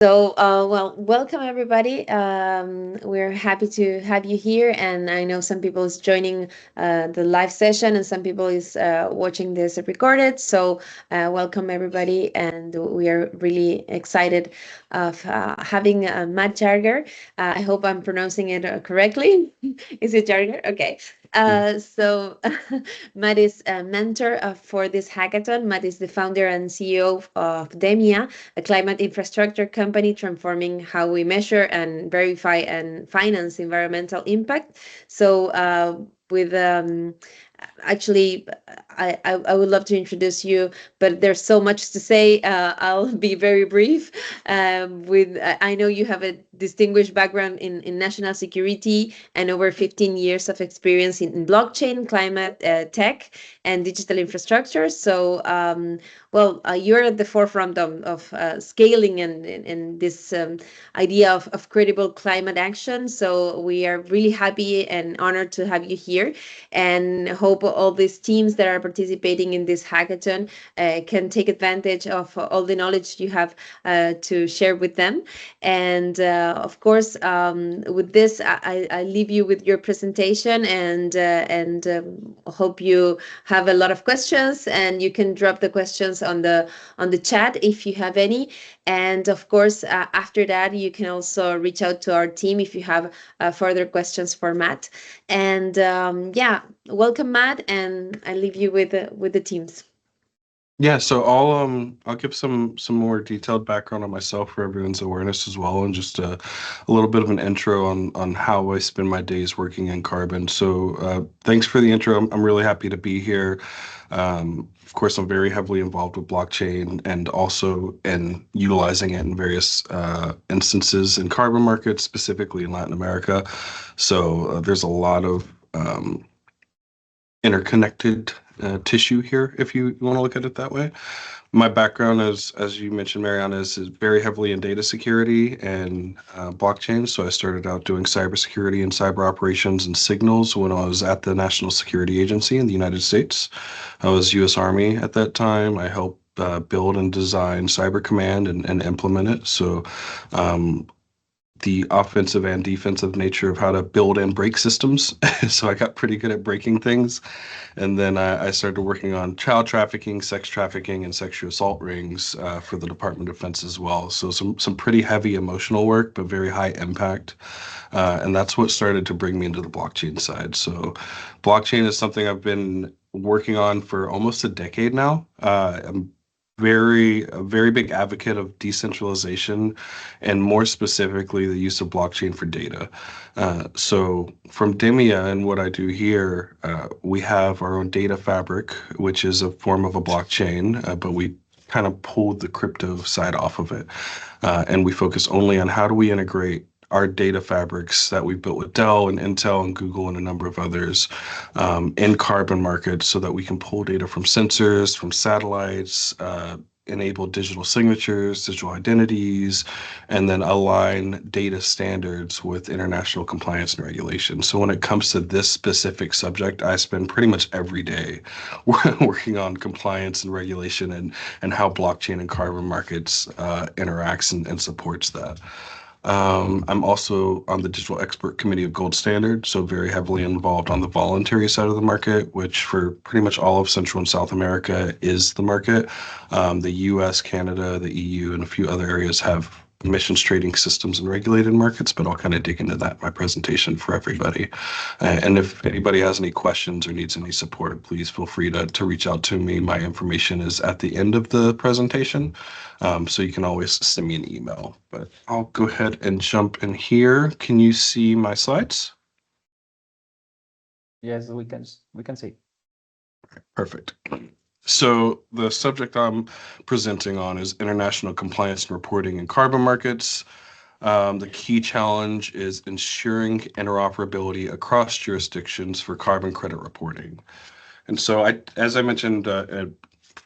Well, welcome everybody. We're happy to have you here, and I know some people is joining the live session, and some people is watching this recorded. Welcome everybody, and we are really excited of having Matt Yarger. I hope I'm pronouncing it correctly. Is it Yarger? Okay. Mm. Matt is a mentor for this hackathon. Matt is the founder and CEO of Demia, a climate infrastructure company transforming how we measure and verify and finance environmental impact. So, with actually, I would love to introduce you, but there's so much to say. I'll be very brief. I know you have a distinguished background in national security and over 15 years of experience in blockchain, climate tech, and digital infrastructure. You're at the forefront of scaling and this idea of credible climate action. So we are really happy and honored to have you here, and hope all these teams that are participating in this hackathon can take advantage of all the knowledge you have to share with them. And of course, with this, I leave you with your presentation, and hope you have a lot of questions, and you can drop the questions on the chat if you have any. And of course, after that, you can also reach out to our team if you have further questions for Matt. And yeah, welcome, Matt, and I leave you with the teams. Yeah, so I'll give some more detailed background on myself for everyone's awareness as well, and just a little bit of an intro on how I spend my days working in carbon. So thanks for the intro. I'm really happy to be here. Of course, I'm very heavily involved with blockchain and also in utilizing it in various instances in carbon markets, specifically in Latin America. So there's a lot of interconnected tissue here, if you want to look at it that way. My background is, as you mentioned, Mariana, is very heavily in data security and blockchain. So I started out doing cybersecurity and cyber operations and signals when I was at the National Security Agency in the United States. I was U.S. Army at that time. I helped build and design Cyber Command and implement it. So the offensive and defensive nature of how to build and break systems. So I got pretty good at breaking things. And then I started working on child trafficking, sex trafficking, and sexual assault rings for the Department of Defense as well. So some pretty heavy emotional work, but very high impact. And that's what started to bring me into the blockchain side. So blockchain is something I've been working on for almost a decade now. I'm a very big advocate of decentralization and more specifically the use of blockchain for data. So from Demia and what I do here, we have our own data fabric, which is a form of a blockchain, but we kind of pulled the crypto side off of it. And we focus only on how do we integrate our data fabrics that we built with Dell and Intel and Google and a number of others in carbon markets so that we can pull data from sensors, from satellites, enable digital signatures, digital identities, and then align data standards with international compliance and regulation. So when it comes to this specific subject, I spend pretty much every day working on compliance and regulation and how blockchain and carbon markets interacts and supports that. I'm also on the Digital Expert Committee of Gold Standard, so very heavily involved on the voluntary side of the market, which for pretty much all of Central and South America is the market. The US, Canada, the EU, and a few other areas have emissions trading systems and regulated markets, but I'll kind of dig into that in my presentation for everybody. And if anybody has any questions or needs any support, please feel free to reach out to me. My information is at the end of the presentation, so you can always send me an email. But I'll go ahead and jump in here. Can you see my slides? Yes, we can see. Perfect. So the subject I'm presenting on is international compliance and reporting in carbon markets. The key challenge is ensuring interoperability across jurisdictions for carbon credit reporting. And so as I mentioned,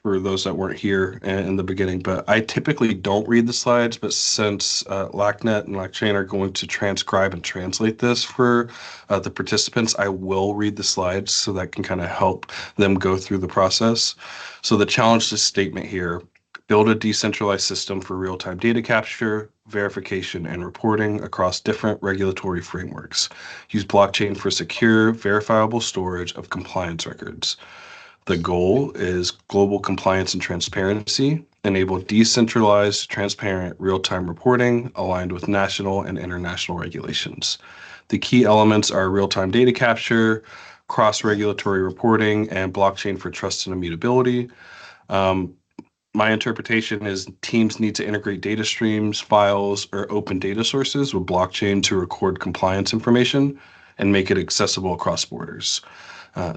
for those that weren't here in the beginning, but I typically don't read the slides, but since LACNet and LACChain are going to transcribe and translate this for the participants, I will read the slides so that can kind of help them go through the process. So the challenge statement here: build a decentralized system for real-time data capture, verification, and reporting across different regulatory frameworks. Use blockchain for secure, verifiable storage of compliance records. The goal is global compliance and transparency, enable decentralized, transparent, real-time reporting aligned with national and international regulations. The key elements are real-time data capture, cross-regulatory reporting, and blockchain for trust and immutability. My interpretation is teams need to integrate data streams, files, or open data sources with blockchain to record compliance information and make it accessible across borders.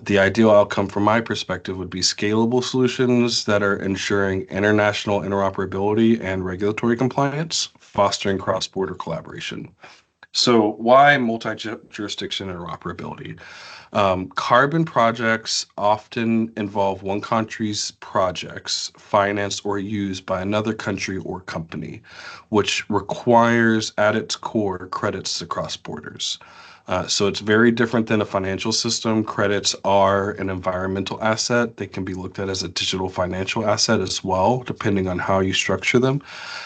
The ideal outcome from my perspective would be scalable solutions that are ensuring international interoperability and regulatory compliance, fostering cross-border collaboration. So why multi-jurisdiction interoperability? Carbon projects often involve one country's projects financed or used by another country or company, which requires at its core credits across borders. So it's very different than a financial system. Credits are an environmental asset. They can be looked at as a digital financial asset as well, depending on how you structure them.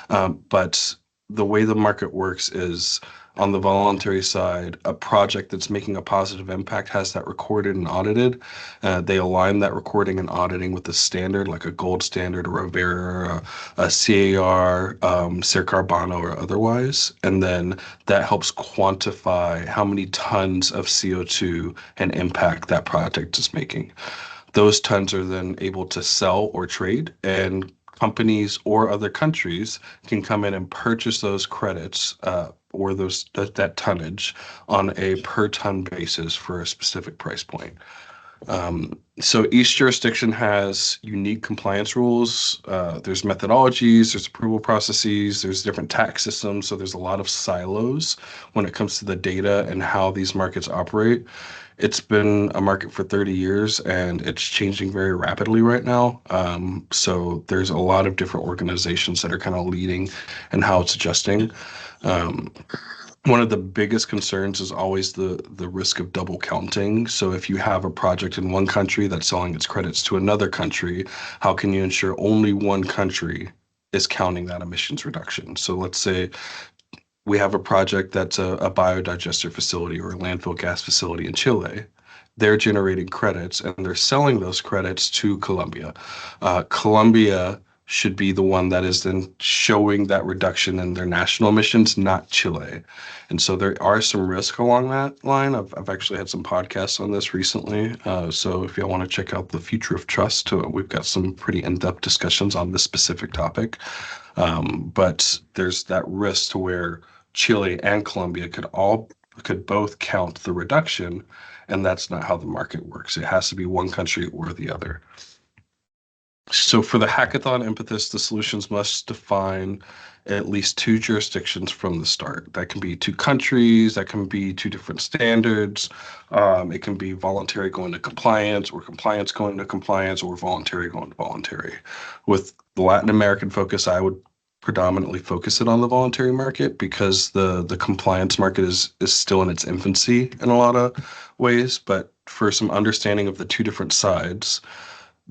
But the way the market works is on the voluntary side, a project that's making a positive impact has that recorded and audited. They align that recording and auditing with a standard, like a gold standard or a VERA, a CAR, Ser Carbano, or otherwise. And then that helps quantify how many tons of CO2 and impact that project is making. Those tons are then able to sell or trade, and companies or other countries can come in and purchase those credits or that tonnage on a per ton basis for a specific price point. So each jurisdiction has unique compliance rules. There's methodologies, there's approval processes, there's different tax systems. So there's a lot of silos when it comes to the data and how these markets operate. It's been a market for 30 years and it's changing very rapidly right now. So there's a lot of different organizations that are kind of leading and how it's adjusting. One of the biggest concerns is always the risk of double counting. So if you have a project in one country that's selling its credits to another country, how can you ensure only one country is counting that emissions reduction? So let's say we have a project that's a biodigester facility or a landfill gas facility in Chile. They're generating credits and they're selling those credits to Colombia. Colombia should be the one that is then showing that reduction in their national emissions, not Chile. And so there are some risks along that line. I've actually had some podcasts on this recently. So if y'all want to check out the Future of Trust, we've got some pretty in-depth discussions on this specific topic. But there's that risk to where Chile and Colombia could both count the reduction, and that's not how the market works. It has to be one country or the other. So for the hackathon impetus, the solutions must define at least two jurisdictions from the start. That can be two countries, that can be two different standards. It can be voluntary going to compliance, or compliance going to compliance, or voluntary going to voluntary. With the Latin American focus, I would predominantly focus it on the voluntary market because the compliance market is still in its infancy in a lot of ways. But for some understanding of the two different sides,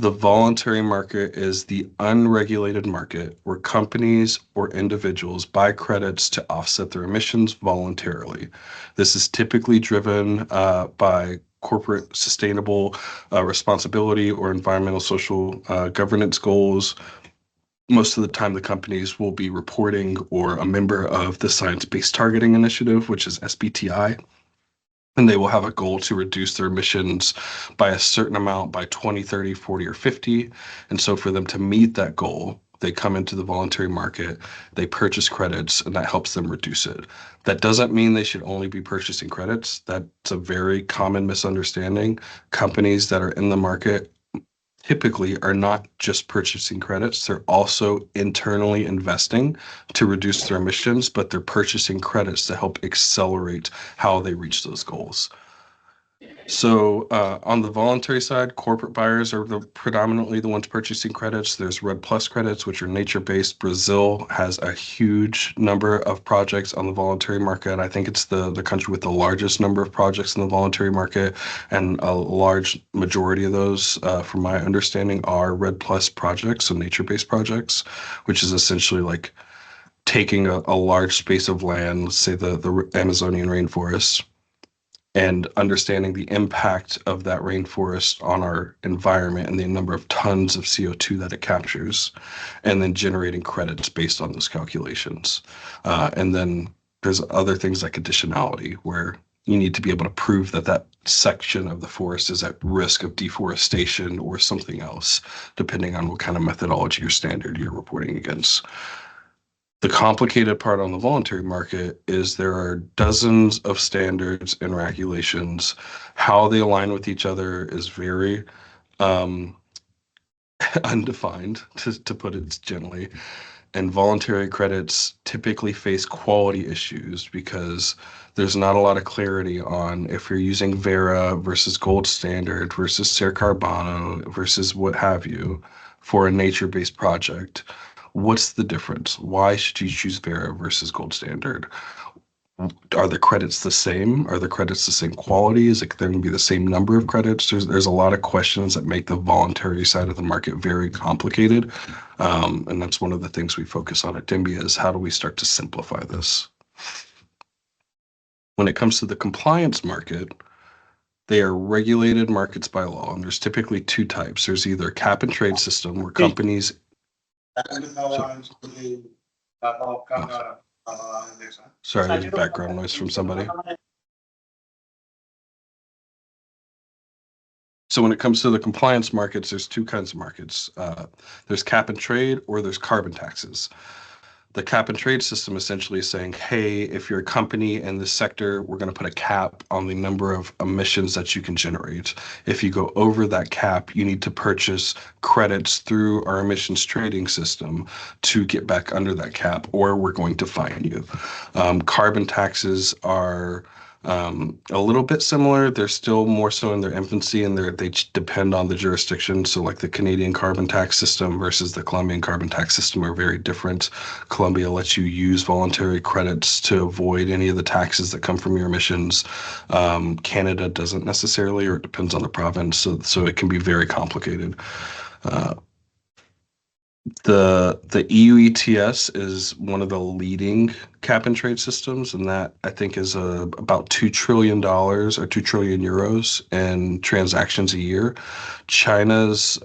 the voluntary market is the unregulated market where companies or individuals buy credits to offset their emissions voluntarily. This is typically driven by corporate sustainable responsibility or environmental social governance goals. Most of the time, the companies will be reporting or a member of the Science Based Targeting Initiative, which is SBTI. And they will have a goal to reduce their emissions by a certain amount by 20, 30, 40, or 50. And so for them to meet that goal, they come into the voluntary market, they purchase credits, and that helps them reduce it. That doesn't mean they should only be purchasing credits. That's a very common misunderstanding. Companies that are in the market typically are not just purchasing credits, they're also internally investing to reduce their emissions, but they're purchasing credits to help accelerate how they reach those goals. So on the voluntary side, corporate buyers are predominantly the ones purchasing credits. There's Red Plus credits, which are nature-based. Brazil has a huge number of projects on the voluntary market. I think it's the country with the largest number of projects in the voluntary market, and a large majority of those, from my understanding, are Red Plus projects, so nature-based projects, which is essentially like taking a large space of land, let's say the Amazonian rainforest, and understanding the impact of that rainforest on our environment and the number of tons of CO2 that it captures, and then generating credits based on those calculations. And then there's other things like additionality, where you need to be able to prove that that section of the forest is at risk of deforestation or something else, depending on what kind of methodology or standard you're reporting against. The complicated part on the voluntary market is there are dozens of standards and regulations. How they align with each other is very um, undefined, to put it gently. And voluntary credits typically face quality issues because there's not a lot of clarity on if you're using Vera versus gold standard versus Ser Carbano versus what have you for a nature-based project. What's the difference? Why should you choose Vera versus gold standard? Are the credits the same? Are the credits the same quality? Is it going to be the same number of credits? There's a lot of questions that make the voluntary side of the market very complicated. And that's one of the things we focus on at Demia is how do we start to simplify this? When it comes to the compliance market, they are regulated markets by law, and there's typically two types. There's either cap and trade system where companies Sorry, there's background noise from somebody. So when it comes to the compliance markets, there's two kinds of markets. There's cap and trade, or there's carbon taxes. The cap and trade system essentially is saying, hey, if you're a company in this sector, we're going to put a cap on the number of emissions that you can generate. If you go over that cap, you need to purchase credits through our emissions trading system to get back under that cap, or we're going to fine you. Carbon taxes are a little bit similar. They're still more so in their infancy, and they depend on the jurisdiction. So like the Canadian carbon tax system versus the Colombian carbon tax system are very different. Colombia lets you use voluntary credits to avoid any of the taxes that come from your emissions. Canada doesn't necessarily, or it depends on the province. So it can be very complicated. The EU ETS is one of the leading cap and trade systems, and that I think is about $2 trillion or 2 trillion euros in transactions a year. China's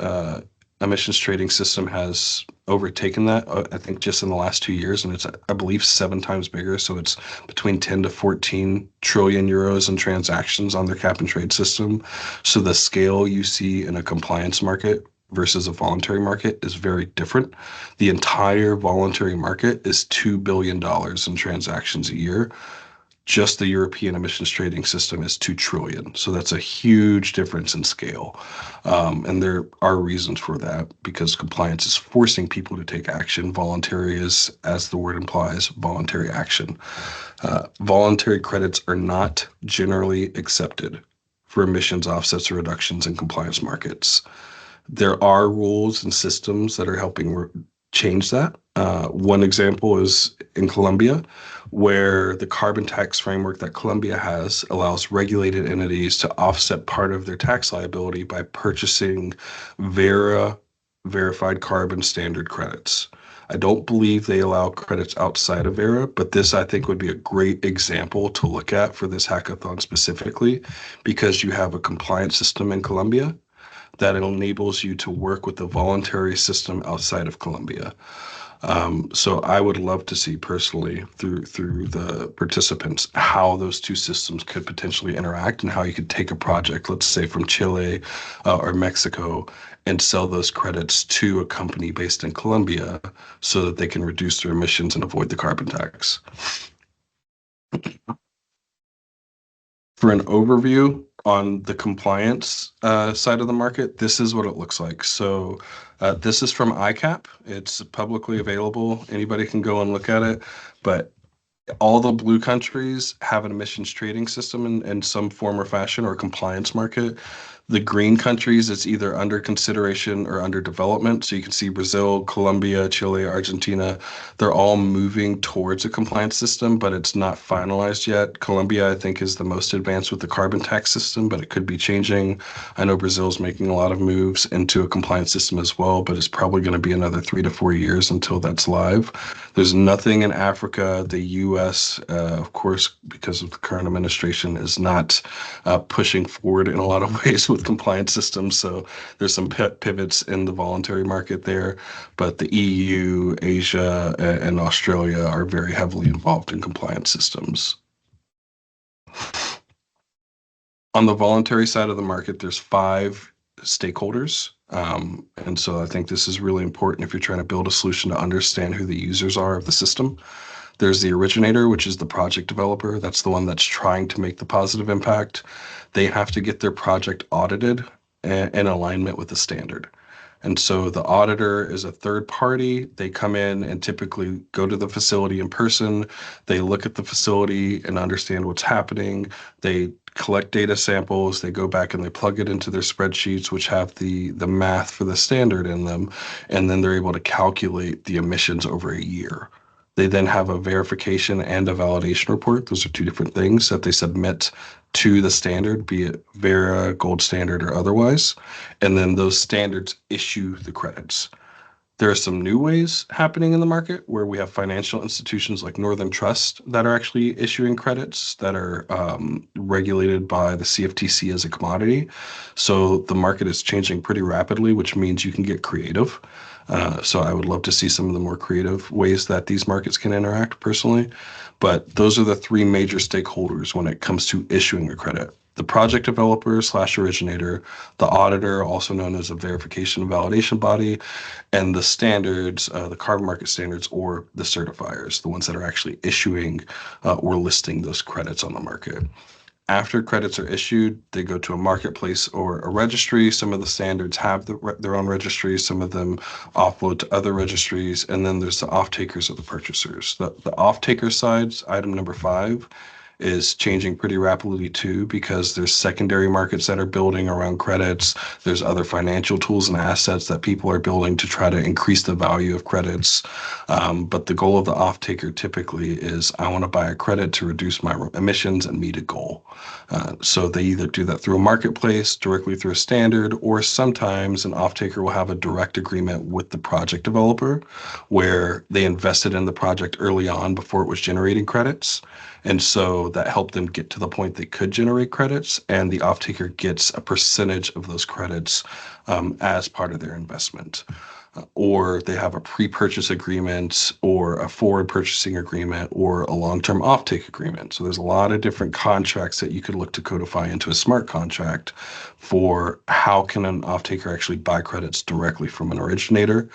emissions trading system has overtaken that, I think, just in the last 2 years, and it's, I believe, 7 times bigger. So it's between 10 to 14 trillion euros in transactions on their cap and trade system. So the scale you see in a compliance market versus a voluntary market is very different. The entire voluntary market is $2 billion in transactions a year. Just the European emissions trading system is 2 trillion. So that's a huge difference in scale. And there are reasons for that, because compliance is forcing people to take action. Voluntary is, as the word implies, voluntary action. Voluntary credits are not generally accepted for emissions offsets or reductions in compliance markets. There are rules and systems that are helping change that. One example is in Colombia, where the carbon tax framework that Colombia has allows regulated entities to offset part of their tax liability by purchasing verified carbon standard credits. I don't believe they allow credits outside of Vera, but this I think would be a great example to look at for this hackathon specifically, because you have a compliance system in Colombia that enables you to work with the voluntary system outside of Colombia. So I would love to see personally through the participants how those two systems could potentially interact, and how you could take a project, let's say from Chile or Mexico, and sell those credits to a company based in Colombia so that they can reduce their emissions and avoid the carbon tax. For an overview on the compliance side of the market, this is what it looks like. So this is from ICAP. It's publicly available. Anybody can go and look at it. But all the blue countries have an emissions trading system in some form or fashion, or a compliance market. The green countries, it's either under consideration or under development. So you can see Brazil, Colombia, Chile, Argentina, they're all moving towards a compliance system, but it's not finalized yet. Colombia, I think, is the most advanced with the carbon tax system, but it could be changing. I know Brazil's making a lot of moves into a compliance system as well, but it's probably going to be another 3 to 4 years until that's live. There's nothing in Africa. The U.S., of course, because of the current administration, is not pushing forward in a lot of ways with compliance systems. So there's some pivots in the voluntary market there. But the EU, Asia, and Australia are very heavily involved in compliance systems. On the voluntary side of the market, there's 5 stakeholders. And so I think this is really important if you're trying to build a solution to understand who the users are of the system. There's the originator, which is the project developer. That's the one that's trying to make the positive impact. They have to get their project audited in alignment with the standard. And so the auditor is a third party. They come in and typically go to the facility in person. They look at the facility and understand what's happening. They collect data samples. They go back and they plug it into their spreadsheets, which have the math for the standard in them. And then they're able to calculate the emissions over a year. They then have a verification and a validation report. Those are 2 different things that they submit to the standard, be it Vera, Gold Standard, or otherwise. And then those standards issue the credits. There are some new ways happening in the market where we have financial institutions like Northern Trust that are actually issuing credits that are regulated by the CFTC as a commodity. So the market is changing pretty rapidly, which means you can get creative. So I would love to see some of the more creative ways that these markets can interact personally. But those are the 3 major stakeholders when it comes to issuing a credit: the project developer / originator, the auditor, also known as a verification and validation body, and the standards, the carbon market standards, or the certifiers, the ones that are actually issuing or listing those credits on the market. After credits are issued, they go to a marketplace or a registry. Some of the standards have their own registries. Some of them offload to other registries. And then there's the off-takers or the purchasers. The off-taker sides, item number 5, is changing pretty rapidly too, because there's secondary markets that are building around credits. There's other financial tools and assets that people are building to try to increase the value of credits. But the goal of the off-taker typically is, I want to buy a credit to reduce my emissions and meet a goal. So they either do that through a marketplace, directly through a standard, or sometimes an off-taker will have a direct agreement with the project developer where they invested in the project early on before it was generating credits. And so that helped them get to the point they could generate credits, and the off-taker gets a percentage of those credits as part of their investment. Or they have a pre-purchase agreement or a forward purchasing agreement or a long-term offtake agreement. So there's a lot of different contracts that you could look to codify into a smart contract for how can an off-taker actually buy credits directly from an originator.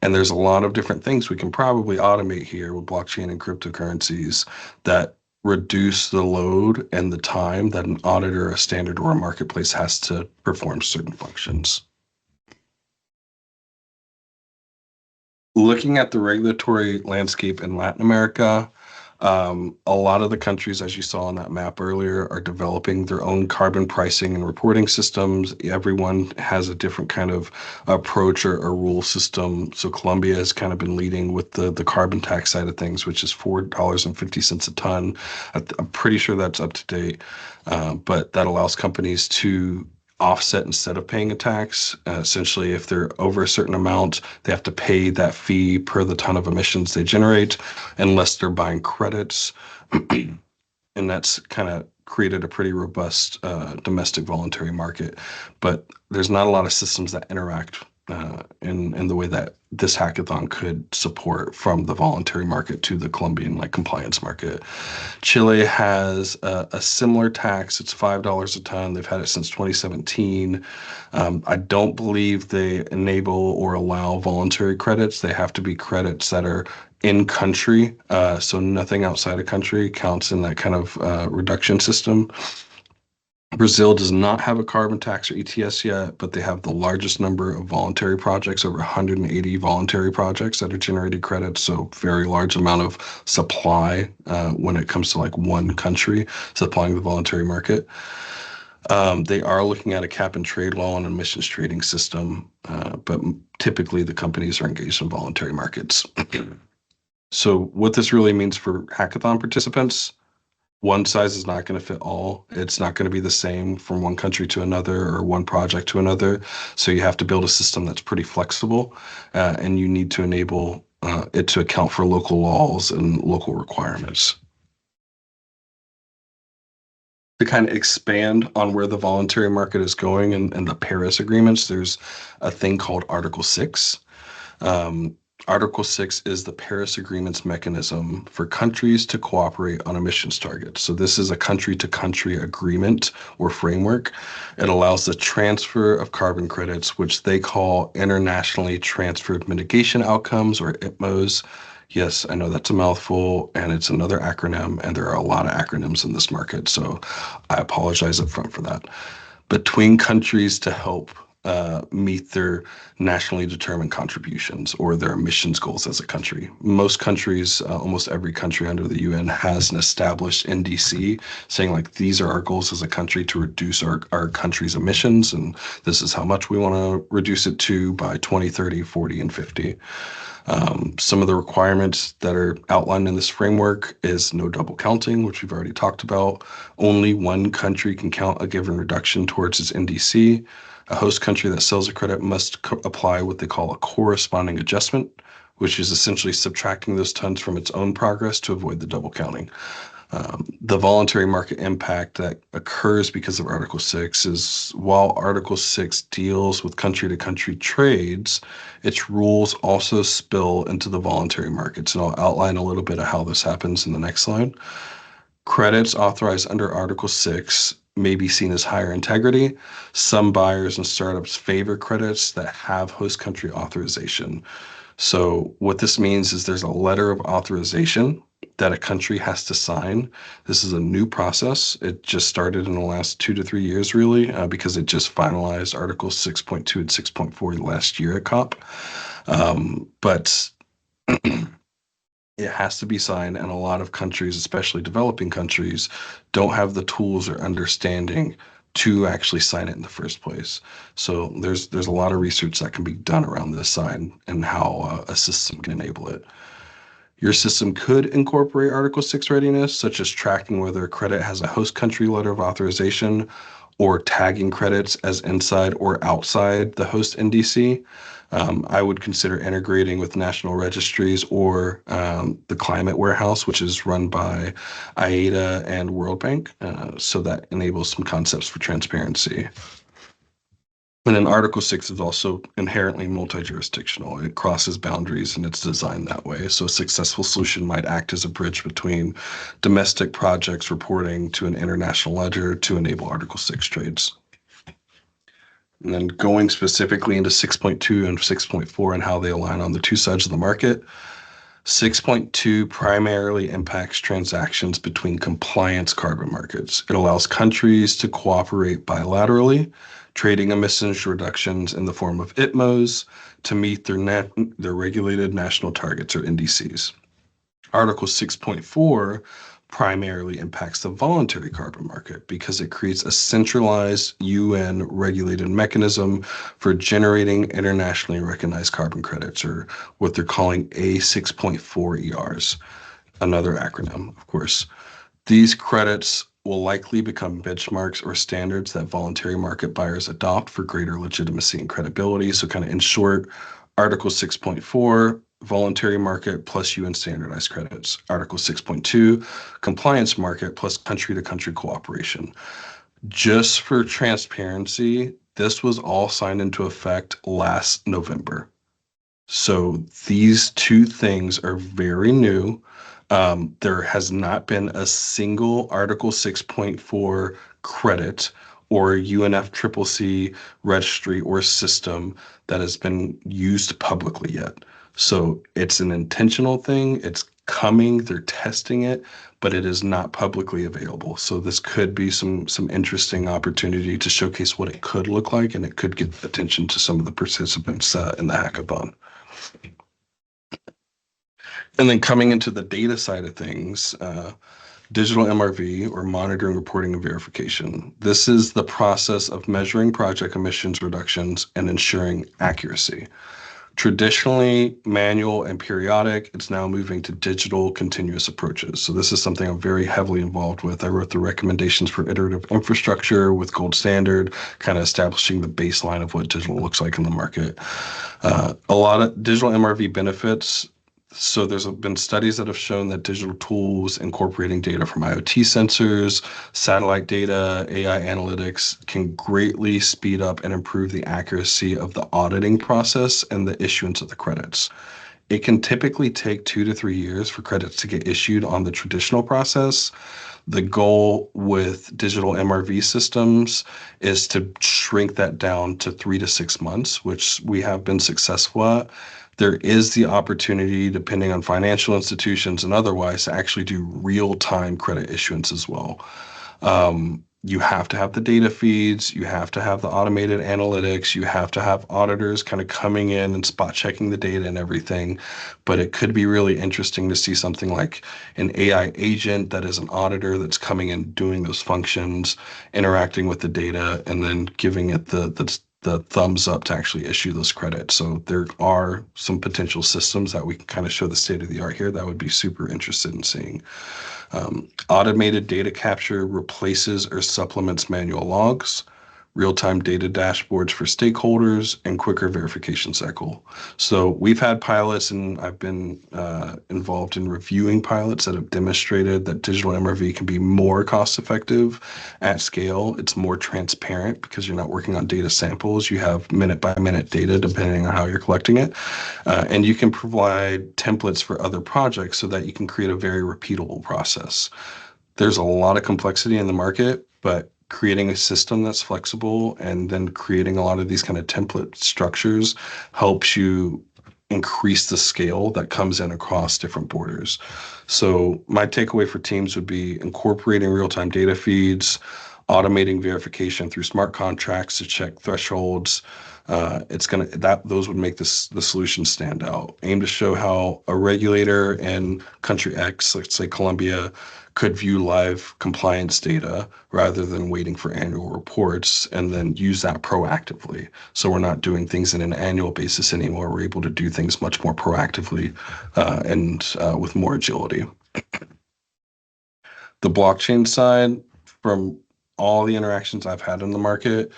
And there's a lot of different things we can probably automate here with blockchain and cryptocurrencies that reduce the load and the time that an auditor, a standard, or a marketplace has to perform certain functions. Looking at the regulatory landscape in Latin America, a lot of the countries, as you saw on that map earlier, are developing their own carbon pricing and reporting systems. Everyone has a different kind of approach or rule system. So Colombia has kind of been leading with the carbon tax side of things, which is $4.50 a ton. I'm pretty sure that's up to date, but that allows companies to offset instead of paying a tax. Essentially, if they're over a certain amount, they have to pay that fee per the ton of emissions they generate, unless they're buying credits. And that's kind of created a pretty robust domestic voluntary market. But there's not a lot of systems that interact in the way that this hackathon could support, from the voluntary market to the Colombian compliance market. Chile has a similar tax. It's $5 a ton. They've had it since 2017. I don't believe they enable or allow voluntary credits. They have to be credits that are in country. So nothing outside of country counts in that kind of reduction system. Brazil does not have a carbon tax or ETS yet, but they have the largest number of voluntary projects, over 180 voluntary projects that are generating credits. So very large amount of supply when it comes to like one country supplying the voluntary market. They are looking at a cap and trade law and emissions trading system, but typically the companies are engaged in voluntary markets. So what this really means for hackathon participants, one size is not going to fit all. It's not going to be the same from one country to another or one project to another. So you have to build a system that's pretty flexible, and you need to enable it to account for local laws and local requirements. To kind of expand on where the voluntary market is going and the Paris agreements, there's a thing called Article 6. Article 6 is the Paris Agreement's mechanism for countries to cooperate on emissions targets. So this is a country-to-country agreement or framework. It allows the transfer of carbon credits, which they call internationally transferred mitigation outcomes, or ITMOs. Yes, I know that's a mouthful, and it's another acronym, and there are a lot of acronyms in this market, so I apologize up front for that. Between countries to help meet their nationally determined contributions or their emissions goals as a country. Most countries, almost every country under the UN has an established NDC saying like, these are our goals as a country to reduce our country's emissions, and this is how much we want to reduce it to by 2030, 40, and 50. Some of the requirements that are outlined in this framework is no double counting, which we've already talked about. Only one country can count a given reduction towards its NDC. A host country that sells a credit must apply what they call a corresponding adjustment, which is essentially subtracting those tons from its own progress to avoid the double counting. The voluntary market impact that occurs because of Article 6 is, while Article 6 deals with country-to-country trades, its rules also spill into the voluntary markets. And I'll outline a little bit of how this happens in the next slide. Credits authorized under Article 6 may be seen as higher integrity. Some buyers and startups favor credits that have host country authorization. So what this means is there's a letter of authorization that a country has to sign. This is a new process. It just started in the last 2 to 3 years, really, because it just finalized Articles 6.2 and 6.4 last year at COP. But it has to be signed, and a lot of countries, especially developing countries, don't have the tools or understanding to actually sign it in the first place. So there's a lot of research that can be done around this sign and how a system can enable it. Your system could incorporate Article 6 readiness, such as tracking whether a credit has a host country letter of authorization or tagging credits as inside or outside the host NDC. I would consider integrating with national registries or the Climate Warehouse, which is run by IETA and World Bank. So that enables some concepts for transparency. And then Article 6 is also inherently multi-jurisdictional. It crosses boundaries and it's designed that way. So a successful solution might act as a bridge between domestic projects reporting to an international ledger to enable Article 6 trades. And then going specifically into 6.2 and 6.4 and how they align on the two sides of the market. 6.2 primarily impacts transactions between compliance carbon markets. It allows countries to cooperate bilaterally, trading emissions reductions in the form of ITMOs to meet their regulated national targets or NDCs. Article 6.4 primarily impacts the voluntary carbon market because it creates a centralized UN regulated mechanism for generating internationally recognized carbon credits, or what they're calling A6.4 ERs, another acronym, of course. These credits will likely become benchmarks or standards that voluntary market buyers adopt for greater legitimacy and credibility. So kind of in short, Article 6.4, voluntary market plus UN standardized credits. Article 6.2, compliance market plus country-to-country cooperation. Just for transparency, this was all signed into effect last November. So these two things are very new. There has not been a single Article 6.4 credit or UNFCCC registry or system that has been used publicly yet. So it's an intentional thing. It's coming, they're testing it, but it is not publicly available. So this could be some interesting opportunity to showcase what it could look like, and it could get attention to some of the participants in the hackathon. And then coming into the data side of things, digital MRV, or monitoring, reporting, and verification. This is the process of measuring project emissions reductions and ensuring accuracy. Traditionally manual and periodic, it's now moving to digital continuous approaches. So this is something I'm very heavily involved with. I wrote the recommendations for iterative infrastructure with gold standard, kind of establishing the baseline of what digital looks like in the market. A lot of digital MRV benefits. So there's been studies that have shown that digital tools incorporating data from IoT sensors, satellite data, AI analytics can greatly speed up and improve the accuracy of the auditing process and the issuance of the credits. It can typically take 2 to 3 years for credits to get issued on the traditional process. The goal with digital MRV systems is to shrink that down to 3 to 6 months, which we have been successful at. There is the opportunity, depending on financial institutions and otherwise, to actually do real-time credit issuance as well. You have to have the data feeds, you have to have the automated analytics, you have to have auditors kind of coming in and spot checking the data and everything. But it could be really interesting to see something like an AI agent that is an auditor that's coming in doing those functions, interacting with the data, and then giving it the thumbs up to actually issue those credits. So there are some potential systems that we can kind of show the state of the art here that I would be super interested in seeing. Automated data capture replaces or supplements manual logs, real-time data dashboards for stakeholders, and quicker verification cycle. So we've had pilots, and I've been involved in reviewing pilots that have demonstrated that digital MRV can be more cost-effective at scale. It's more transparent because you're not working on data samples. You have minute-by-minute data depending on how you're collecting it. And you can provide templates for other projects so that you can create a very repeatable process. There's a lot of complexity in the market, but creating a system that's flexible and then creating a lot of these kind of template structures helps you increase the scale that comes in across different borders. So my takeaway for teams would be incorporating real-time data feeds, automating verification through smart contracts to check thresholds. Those would make the solution stand out. Aim to show how a regulator in country X, let's say Colombia, could view live compliance data rather than waiting for annual reports, and then use that proactively. So we're not doing things in an annual basis anymore. We're able to do things much more proactively and with more agility. The blockchain side, from all the interactions I've had in the market,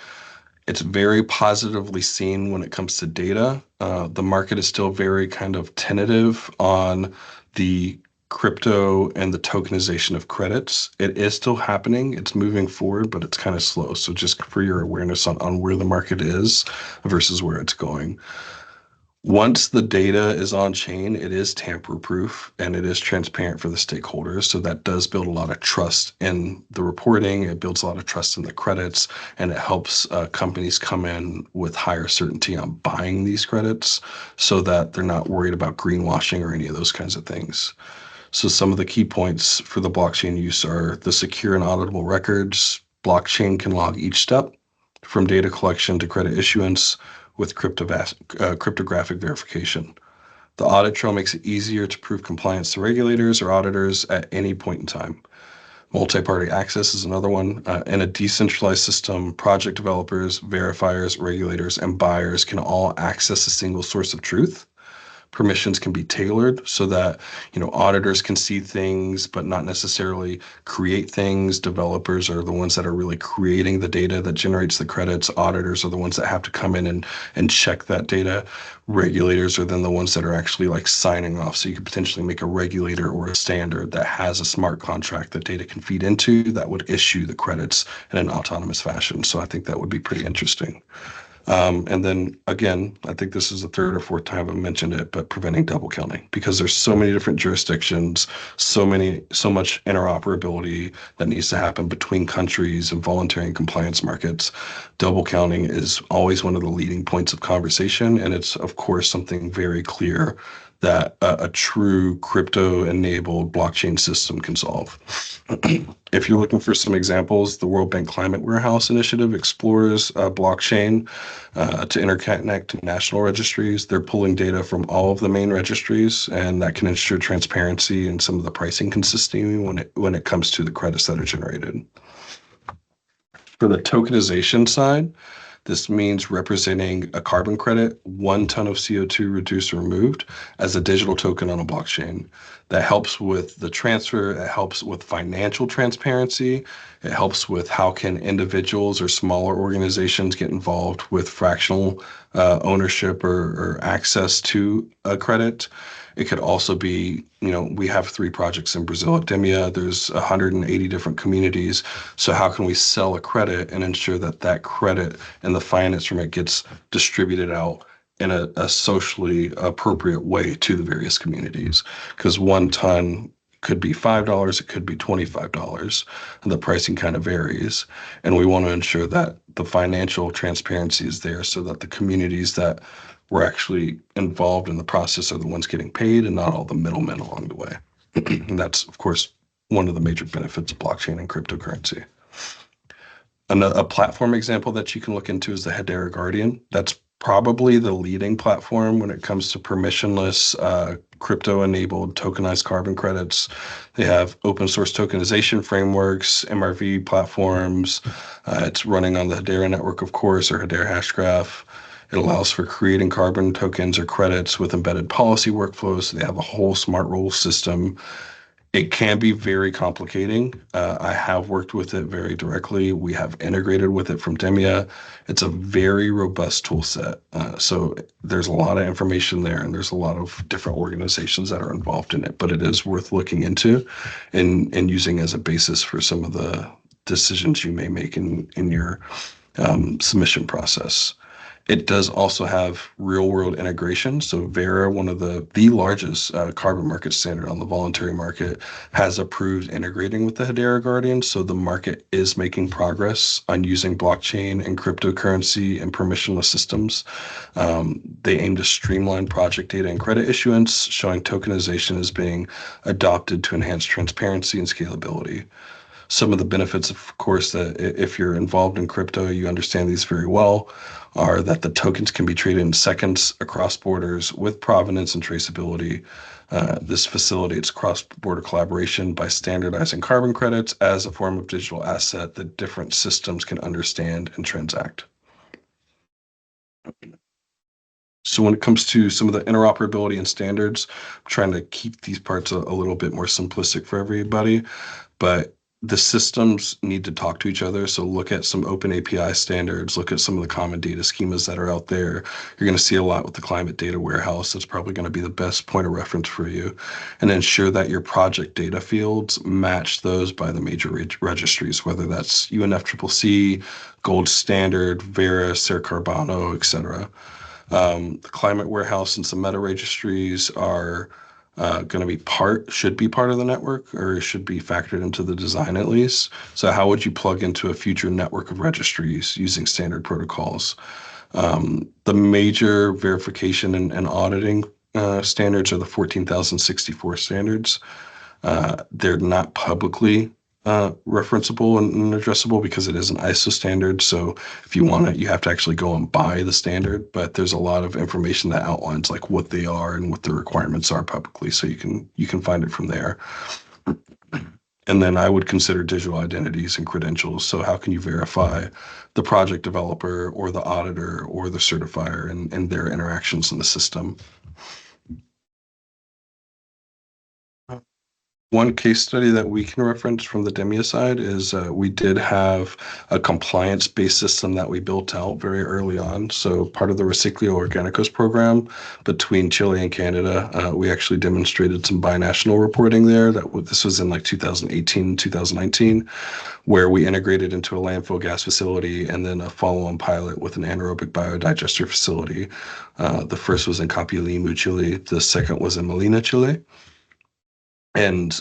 it's very positively seen when it comes to data. The market is still very kind of tentative on the crypto and the tokenization of credits. It is still happening. It's moving forward, but it's kind of slow. So just for your awareness on where the market is versus where it's going. Once the data is on chain, it is tamper-proof and it is transparent for the stakeholders. So that does build a lot of trust in the reporting. It builds a lot of trust in the credits, and it helps companies come in with higher certainty on buying these credits so that they're not worried about greenwashing or any of those kinds of things. So some of the key points for the blockchain use are the secure and auditable records. Blockchain can log each step from data collection to credit issuance with cryptographic verification. The audit trail makes it easier to prove compliance to regulators or auditors at any point in time. Multi-party access is another one. In a decentralized system, project developers, verifiers, regulators, and buyers can all access a single source of truth. Permissions can be tailored so that, auditors can see things, but not necessarily create things. Developers are the ones that are really creating the data that generates the credits. Auditors are the ones that have to come in and check that data. Regulators are then the ones that are actually like signing off. So you could potentially make a regulator or a standard that has a smart contract that data can feed into that would issue the credits in an autonomous fashion. So I think that would be pretty interesting. And then again, I think this is the third or fourth time I've mentioned it, but preventing double counting, because there's so many different jurisdictions, so much interoperability that needs to happen between countries and voluntary and compliance markets. Double counting is always one of the leading points of conversation. And it's of course something very clear that a true crypto-enabled blockchain system can solve. If you're looking for some examples, the World Bank Climate Warehouse Initiative explores blockchain to interconnect national registries. They're pulling data from all of the main registries, and that can ensure transparency and some of the pricing consistency when it comes to the credits that are generated. For the tokenization side, this means representing a carbon credit, 1 ton of CO2 reduced or removed, as a digital token on a blockchain. That helps with the transfer, it helps with financial transparency, it helps with how can individuals or smaller organizations get involved with fractional ownership or access to a credit. It could also be, we have 3 projects in Brazil at Demia. There's 180 different communities. So how can we sell a credit and ensure that that credit and the finance from it gets distributed out in a socially appropriate way to the various communities? Because 1 ton could be $5, it could be $25, and the pricing kind of varies. And we want to ensure that the financial transparency is there so that the communities that were actually involved in the process are the ones getting paid and not all the middlemen along the way. And that's, of course, one of the major benefits of blockchain and cryptocurrency. A platform example that you can look into is the Hedera Guardian. That's probably the leading platform when it comes to permissionless crypto-enabled tokenized carbon credits. They have open source tokenization frameworks, MRV platforms. It's running on the Hedera network, of course, or Hedera Hashgraph. It allows for creating carbon tokens or credits with embedded policy workflows. So they have a whole smart rule system. It can be very complicating. I have worked with it very directly. We have integrated with it from Demia. It's a very robust tool set. So there's a lot of information there, and there's a lot of different organizations that are involved in it, but it is worth looking into and using as a basis for some of the decisions you may make in your submission process. It does also have real-world integration. So Vera, one of the largest carbon market standard on the voluntary market, has approved integrating with the Hedera Guardian. So the market is making progress on using blockchain and cryptocurrency and permissionless systems. They aim to streamline project data and credit issuance, showing tokenization is being adopted to enhance transparency and scalability. Some of the benefits, of course, that if you're involved in crypto, you understand these very well, are that the tokens can be traded in seconds across borders with provenance and traceability. This facilitates cross-border collaboration by standardizing carbon credits as a form of digital asset that different systems can understand and transact. So when it comes to some of the interoperability and standards, I'm trying to keep these parts a little bit more simplistic for everybody, but the systems need to talk to each other. So look at some open API standards, look at some of the common data schemas that are out there. You're going to see a lot with the Climate Data Warehouse. That's probably going to be the best point of reference for you. And ensure that your project data fields match those by the major registries, whether that's UNFCCC, Gold Standard, Vera, Ser Carbano, etc. The Climate Warehouse and some meta registries are going to be should be part of the network, or should be factored into the design at least. So how would you plug into a future network of registries using standard protocols? The major verification and auditing standards are the 14,064 standards. They're not publicly referenceable and addressable because it is an ISO standard. So if you want it, you have to actually go and buy the standard, but there's a lot of information that outlines like what they are and what the requirements are publicly. So you can find it from there. And then I would consider digital identities and credentials. So how can you verify the project developer or the auditor or the certifier and their interactions in the system? One case study that we can reference from the Demia side is we did have a compliance-based system that we built out very early on. So part of the Reciclio Organicos program between Chile and Canada, we actually demonstrated some binational reporting there. This was in like 2018, 2019, where we integrated into a landfill gas facility and then a follow-on pilot with an anaerobic biodigester facility. The first was in Capilimu, Chile. The second was in Molina, Chile. And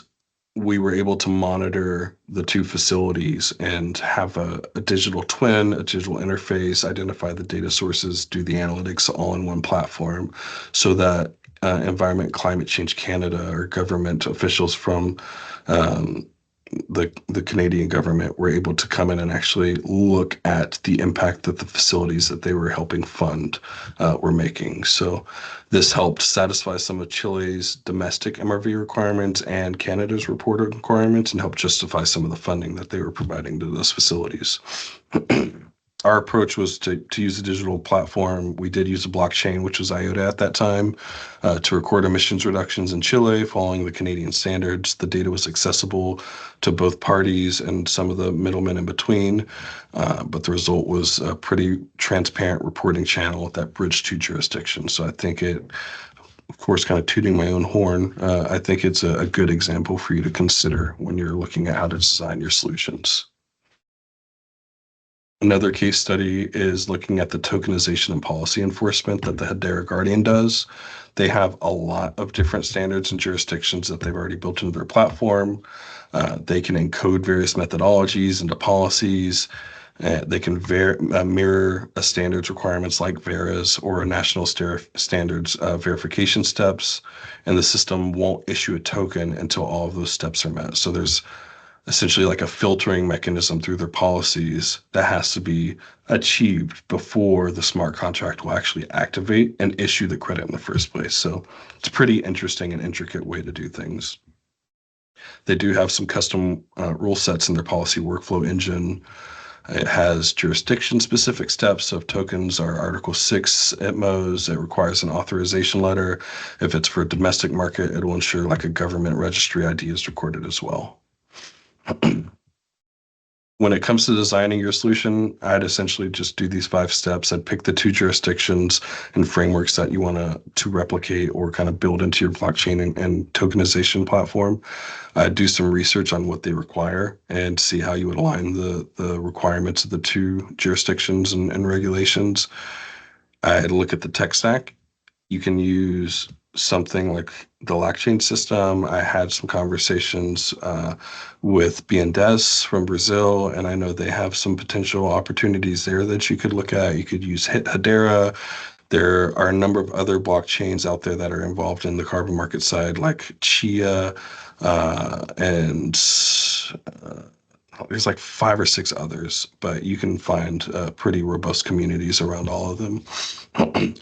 we were able to monitor the 2 facilities and have a digital twin, a digital interface, identify the data sources, do the analytics all in one platform, so that Environment Climate Change Canada or government officials from the Canadian government were able to come in and actually look at the impact that the facilities that they were helping fund were making. So this helped satisfy some of Chile's domestic MRV requirements and Canada's reported requirements and helped justify some of the funding that they were providing to those facilities. Our approach was to use a digital platform. We did use a blockchain, which was IOTA at that time, to record emissions reductions in Chile following the Canadian standards. The data was accessible to both parties and some of the middlemen in between, but the result was a pretty transparent reporting channel that bridged two jurisdictions. So I think it, of course, kind of tooting my own horn, I think it's a good example for you to consider when you're looking at how to design your solutions. Another case study is looking at the tokenization and policy enforcement that the Hedera Guardian does. They have a lot of different standards and jurisdictions that they've already built into their platform. They can encode various methodologies into policies. They can mirror a standards requirements like VERA's or a national standards verification steps, and the system won't issue a token until all of those steps are met. So there's essentially like a filtering mechanism through their policies that has to be achieved before the smart contract will actually activate and issue the credit in the first place. So it's a pretty interesting and intricate way to do things. They do have some custom rule sets in their policy workflow engine. It has jurisdiction-specific steps. So if tokens are Article 6 ITMOs, it requires an authorization letter. If it's for a domestic market, it will ensure like a government registry ID is recorded as well. When it comes to designing your solution, I'd essentially just do these 5 steps. I'd pick the 2 jurisdictions and frameworks that you want to replicate or kind of build into your blockchain and tokenization platform. I'd do some research on what they require and see how you would align the requirements of the 2 jurisdictions and regulations. I'd look at the tech stack. You can use something like the blockchain system. I had some conversations with BNDES from Brazil, and I know they have some potential opportunities there that you could look at. You could use Hedera. There are a number of other blockchains out there that are involved in the carbon market side, like Chia, and there's like 5 or 6 others, but you can find pretty robust communities around all of them.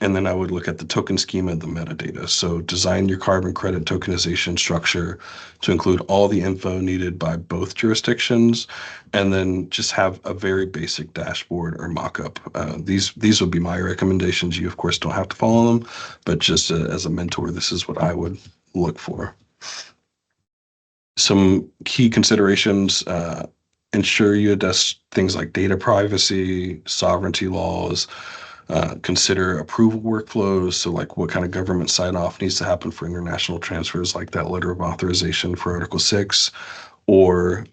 And then I would look at the token schema and the metadata. So design your carbon credit tokenization structure to include all the info needed by both jurisdictions, and then just have a very basic dashboard or mockup. These would be my recommendations. You, of course, don't have to follow them, but just as a mentor, this is what I would look for. Some key considerations. Ensure you address things like data privacy, sovereignty laws, consider approval workflows. So like what kind of government sign-off needs to happen for international transfers, like that letter of authorization for Article 6, or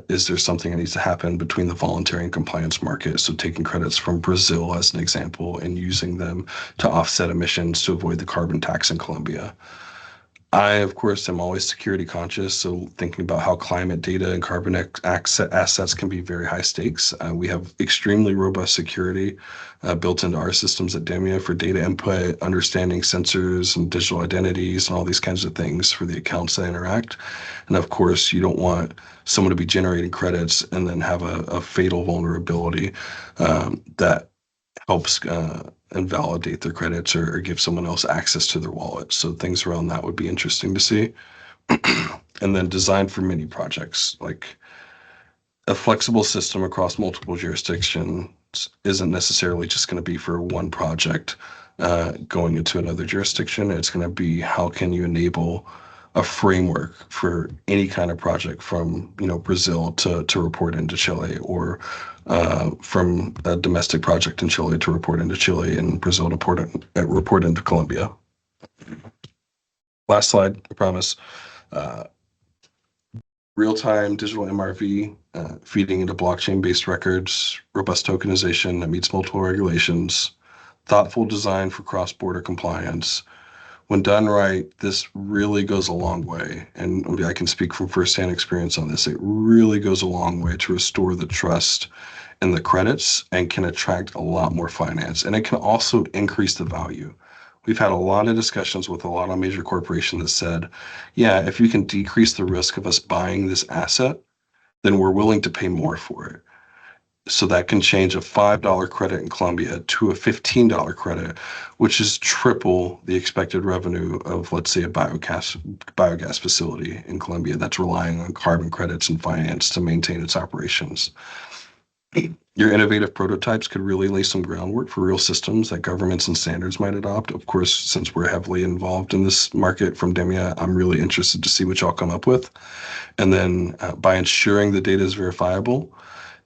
is there something that needs to happen between the voluntary and compliance market? So taking credits from Brazil as an example and using them to offset emissions to avoid the carbon tax in Colombia. I, of course, am always security conscious, so thinking about how climate data and carbon assets can be very high stakes. We have extremely robust security built into our systems at Demia for data input, understanding sensors and digital identities and all these kinds of things for the accounts that interact. And of course, you don't want someone to be generating credits and then have a fatal vulnerability that helps invalidate their credits or give someone else access to their wallet. So things around that would be interesting to see. And then design for mini projects, like a flexible system across multiple jurisdictions isn't necessarily just going to be for one project going into another jurisdiction. It's going to be how can you enable a framework for any kind of project from Brazil to report into Chile, or from a domestic project in Chile to report into Chile, and Brazil to report into Colombia. Last slide, I promise. Real-time digital MRV, feeding into blockchain-based records, robust tokenization that meets multiple regulations, thoughtful design for cross-border compliance. When done right, this really goes a long way. And I can speak from firsthand experience on this. It really goes a long way to restore the trust in the credits and can attract a lot more finance. And it can also increase the value. we've had a lot of discussions with a lot of major corporations that said, yeah, if you can decrease the risk of us buying this asset, then we're willing to pay more for it. So that can change a $5 credit in Colombia to a $15 credit, which is triple the expected revenue of, let's say, a biogas facility in Colombia that's relying on carbon credits and finance to maintain its operations. Your innovative prototypes could really lay some groundwork for real systems that governments and standards might adopt. Of course, since we're heavily involved in this market from Demia, I'm really interested to see what y'all come up with. And then by ensuring the data is verifiable,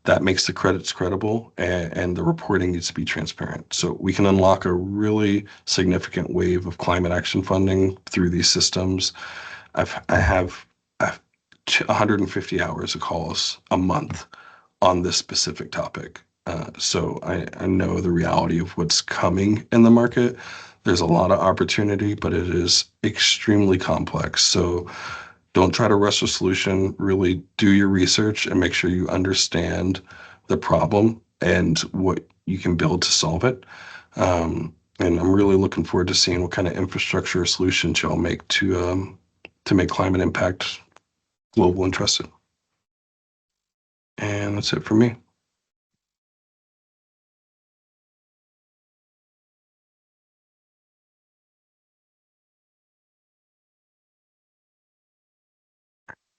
that makes the credits credible, and the reporting needs to be transparent. So we can unlock a really significant wave of climate action funding through these systems. I have 150 hours of calls a month on this specific topic. So I know the reality of what's coming in the market. There's a lot of opportunity, but it is extremely complex. So don't try to rush a solution. Really do your research and make sure you understand the problem and what you can build to solve it. And I'm really looking forward to seeing what kind of infrastructure solutions y'all make to make climate impact global and trusted. And that's it for me.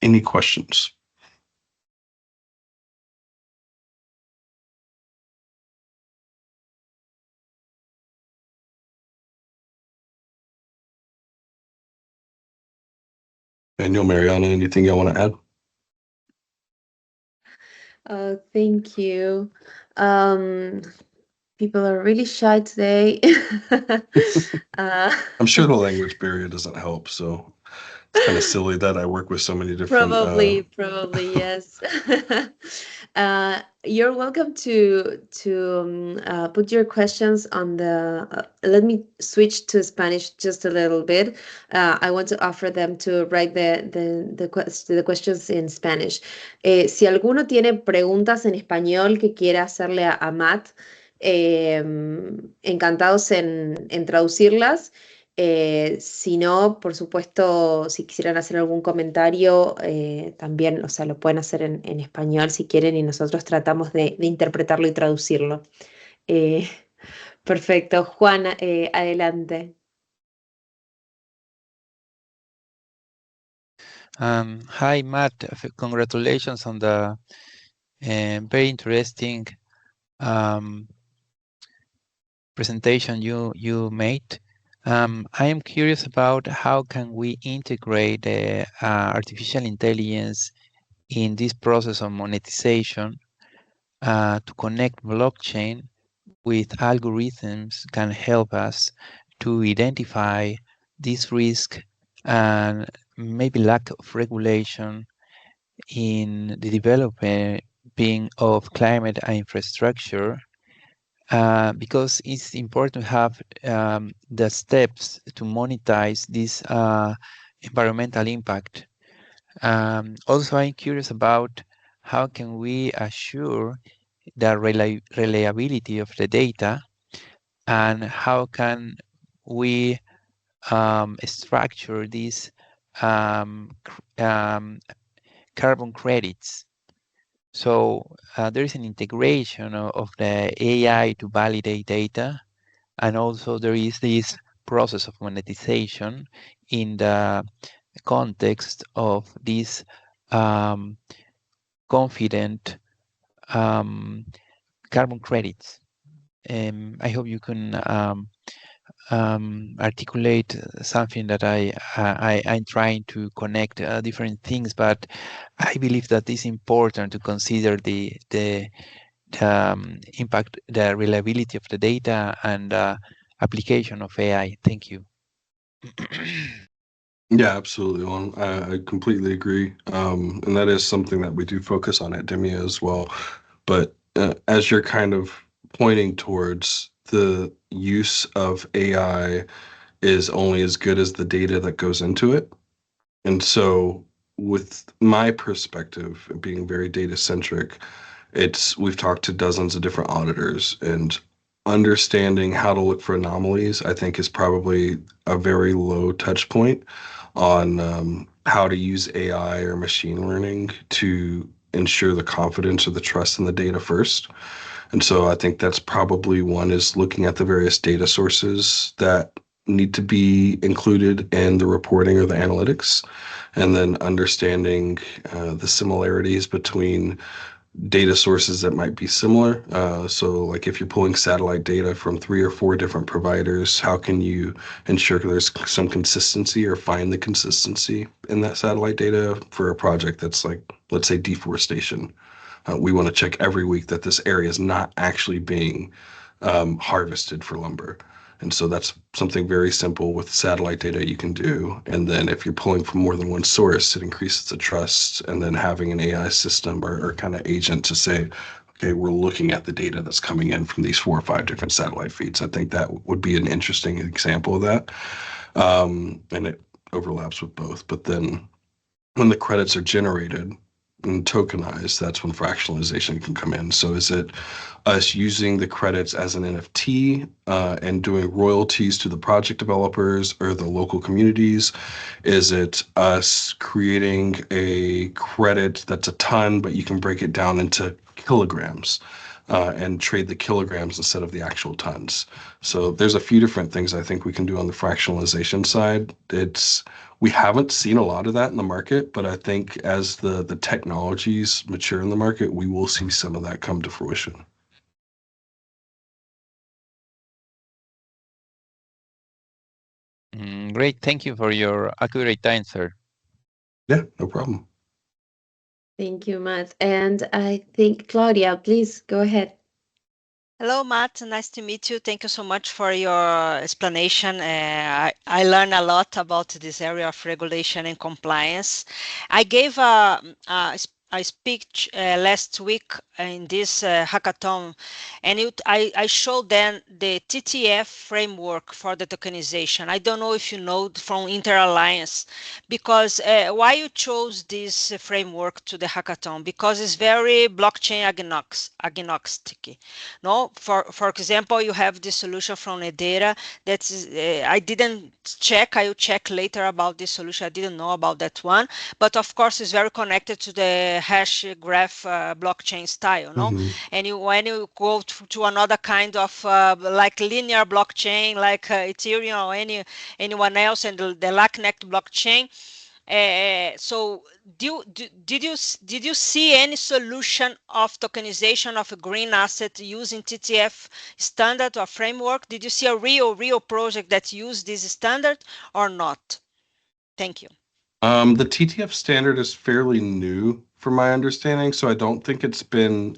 Any questions? Daniel, Mariana, anything y'all want to add? Thank you. People are really shy today. I'm sure the language barrier doesn't help, so it's kind of silly that I work with so many different. Probably, yes. You're welcome to put your questions on the. Let me switch to Spanish just a little bit. I want to offer them to write the questions in Spanish. Si alguno tiene preguntas en español que quiera hacerle a Matt, encantados en traducirlas. Si no, por supuesto, si quisieran hacer algún comentario, también, o sea, lo pueden hacer en español si quieren y nosotros tratamos de interpretarlo y traducirlo. Eh, perfecto. Juana, adelante. Hi, Matt. Congratulations on the very interesting presentation you made. I am curious about how can we integrate artificial intelligence in this process of monetization to connect blockchain with algorithms can help us to identify this risk and maybe lack of regulation in the developing of climate infrastructure, because it's important to have the steps to monetize this environmental impact. Also, I'm curious about how can we assure the reliability of the data, and how can we structure these carbon credits. So there is an integration of the AI to validate data, and also there is this process of monetization in the context of these confident carbon credits. I hope you can articulate something that I'm trying to connect different things, but I believe that it's important to consider the impact, the reliability of the data, and application of AI. Thank you. Yeah, absolutely, Juan. I completely agree. And that is something that we do focus on at Demia as well. But as you're kind of pointing towards, the use of AI is only as good as the data that goes into it. And so with my perspective being very data centric, we've talked to dozens of different auditors, and understanding how to look for anomalies, I think, is probably a very low touch point on how to use AI or machine learning to ensure the confidence or the trust in the data first. And so I think that's probably one, is looking at the various data sources that need to be included in the reporting or the analytics, and then understanding the similarities between data sources that might be similar. So like if you're pulling satellite data from 3 or 4 different providers, how can you ensure there's some consistency or find the consistency in that satellite data for a project that's like, let's say, deforestation? We want to check every week that this area is not actually being harvested for lumber. And so that's something very simple with satellite data you can do. And then if you're pulling from more than one source, it increases the trust. And then having an AI system or kind of agent to say, okay, we're looking at the data that's coming in from these 4 or 5 different satellite feeds. I think that would be an interesting example of that. And it overlaps with both. But then when the credits are generated and tokenized, that's when fractionalization can come in. So is it us using the credits as an NFT and doing royalties to the project developers or the local communities? Is it us creating a credit that's a ton, but you can break it down into kilograms and trade the kilograms instead of the actual tons? So there's a few different things I think we can do on the fractionalization side. We haven't seen a lot of that in the market, but I think as the technologies mature in the market, we will see some of that come to fruition. Great, thank you for your accurate answer. Yeah, no problem. Thank you, Matt. And I think Claudia, please go ahead. Hello, Matt. Nice to meet you. Thank you so much for your explanation. I learned a lot about this area of regulation and compliance. I gave a speech last week in this hackathon, and I showed them the TTF framework for the tokenization. I don't know if you know from Inter-Alliance, because why you chose this framework to the hackathon? Because it's very blockchain agnostic. No, for example, you have the solution from Edera that is, I didn't check. I will check later about this solution. I didn't know about that one, but of course, it's very connected to the hash graph blockchain style. No, and when you go to another kind of like linear blockchain, like Ethereum or anyone else, and the LACNEC blockchain. So did you see any solution of tokenization of a green asset using TTF standard or framework? Did you see a real project that used this standard or not? Thank you. The TTF standard is fairly new from my understanding, so I don't think it's been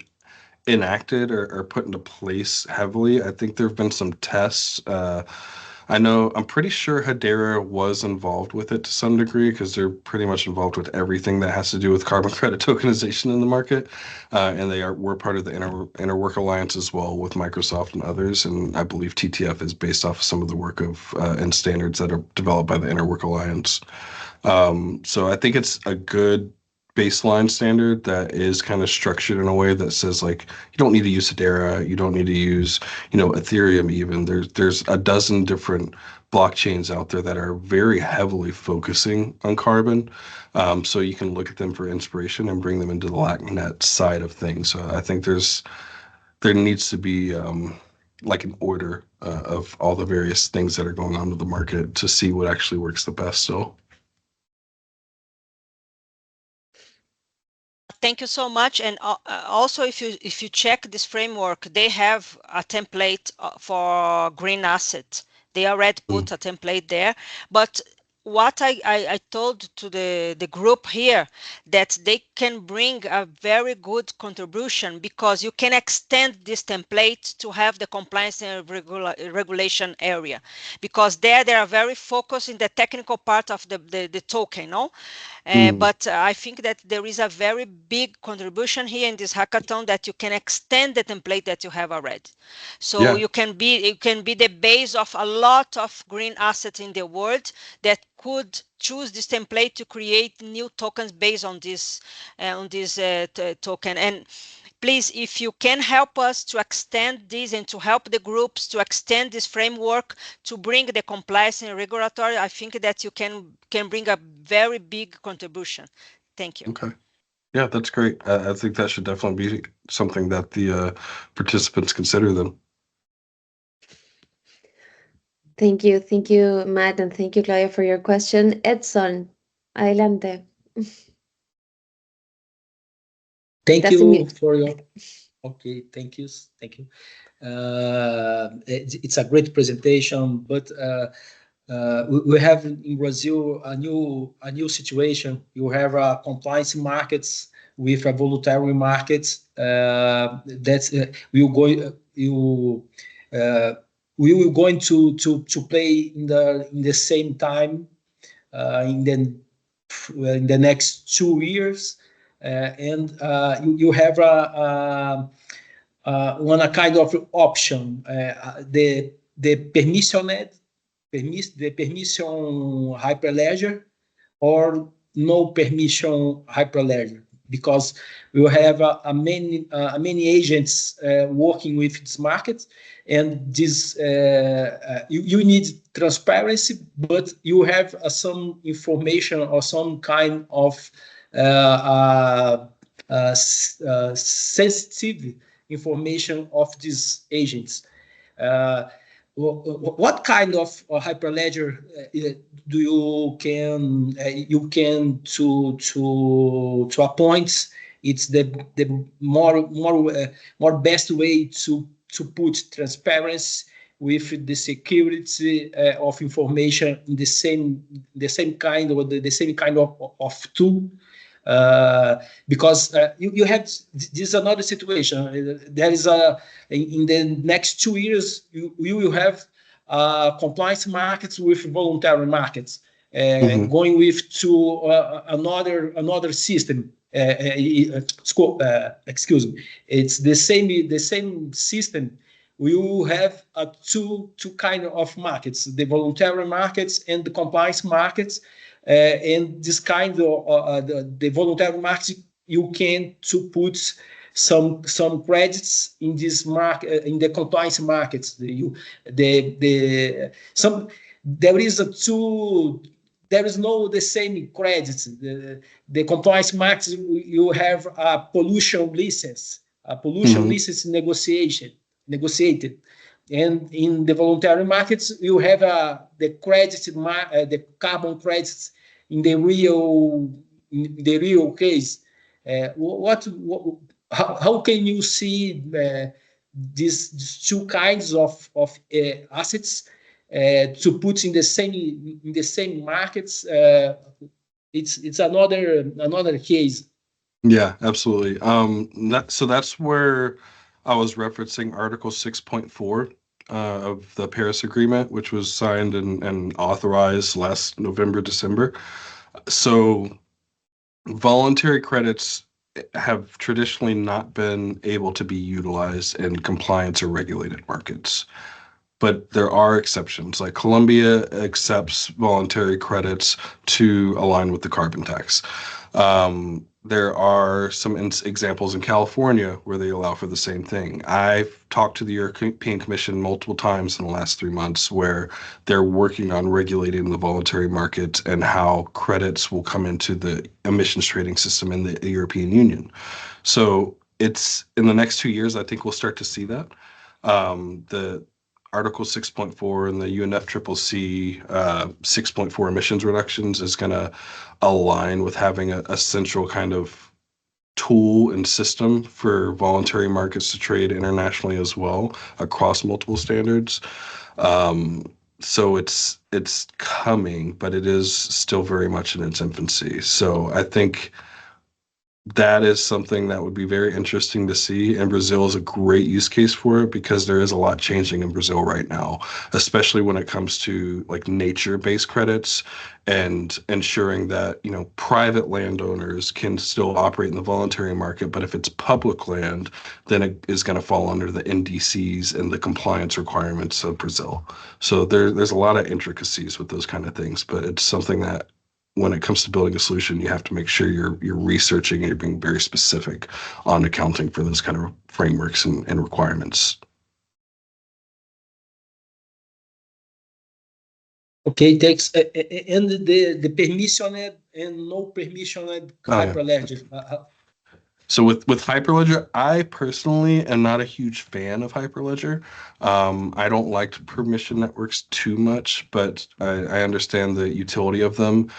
enacted or put into place heavily. I think there have been some tests. I'm pretty sure Hedera was involved with it to some degree, because they're pretty much involved with everything that has to do with carbon credit tokenization in the market. And we're part of the Interwork Alliance as well with Microsoft and others. And I believe TTF is based off of some of the work of and standards that are developed by the Interwork Alliance. So I think it's a good baseline standard that is kind of structured in a way that says, like, you don't need to use Hedera, you don't need to use, Ethereum even. There's a dozen different blockchains out there that are very heavily focusing on carbon. So you can look at them for inspiration and bring them into the LACNet side of things. So I think there needs to be like an order of all the various things that are going on with the market to see what actually works the best still. Thank you so much. And also, if you check this framework, they have a template for green assets. They already put a template there. But what I told to the group here, that they can bring a very good contribution, because you can extend this template to have the compliance and regulation area, because they are very focused in the technical part of the token, no? But I think that there is a very big contribution here in this hackathon, that you can extend the template that you have already. So you can be the base of a lot of green assets in the world that could choose this template to create new tokens based on this token. And please, if you can help us to extend this and to help the groups to extend this framework to bring the compliance and regulatory, I think that you can bring a very big contribution. Thank you. Okay. Yeah, that's great. I think that should definitely be something that the participants consider then. Thank you, Matt, and thank you, Claudia, for your question. Edson, adelante. Thank That's you for your. Okay, thank you. It's a great presentation, but we have in Brazil a new situation. You have compliance markets with a voluntary market. That's we will going to play in the same time in the next 2 years, and you have one kind of option, the permission hyperledger or no permission hyperledger, because we will have many agents working with this market, and this you need transparency, but you have some information or some kind of sensitive information of these agents. What kind of hyperledger do you can to appoint? It's the more best way to put transparency with the security of information in the same kind of tool. Because you have this is another situation. There is in the next 2 years you will have compliance markets with voluntary markets going with to another system. Excuse me. It's the same system. We will have two kind of markets: the voluntary markets and the compliance markets. And this kind of the voluntary market, you can to put some credits in this market, in the compliance markets. There is no the same credits. The compliance markets, you have a pollution license negotiated. And in the voluntary markets, you have the credits, the carbon credits in the real case. How can you see these two kinds of assets to put in the same markets? It's another case. Yeah, absolutely. So that's where I was referencing Article 6.4 of the Paris Agreement, which was signed and authorized last November, December. So voluntary credits have traditionally not been able to be utilized in compliance or regulated markets. But there are exceptions, like Colombia accepts voluntary credits to align with the carbon tax. There are some examples in California where they allow for the same thing. I've talked to the European Commission multiple times in the last 3 months where they're working on regulating the voluntary market and how credits will come into the emissions trading system in the European Union. So it's in the next 2 years, I think we'll start to see that. The Article 6.4 and the UNFCCC 6.4 emissions reductions is going to align with having a central kind of tool and system for voluntary markets to trade internationally as well across multiple standards. So it's coming, but it is still very much in its infancy. So I think that is something that would be very interesting to see, and Brazil is a great use case for it because there is a lot changing in Brazil right now, especially when it comes to like nature-based credits and ensuring that, you know, private landowners can still operate in the voluntary market, but if it's public land, then it is going to fall under the NDCs and the compliance requirements of Brazil. So there's a lot of intricacies with those kind of things, but it's something that when it comes to building a solution, you have to make sure you're researching and you're being very specific on accounting for those kind of frameworks and requirements. Okay, thanks. And the permissioned and no permissioned Hyperledger. So with Hyperledger, I personally am not a huge fan of Hyperledger. I don't like permission networks too much, but I understand the utility of them.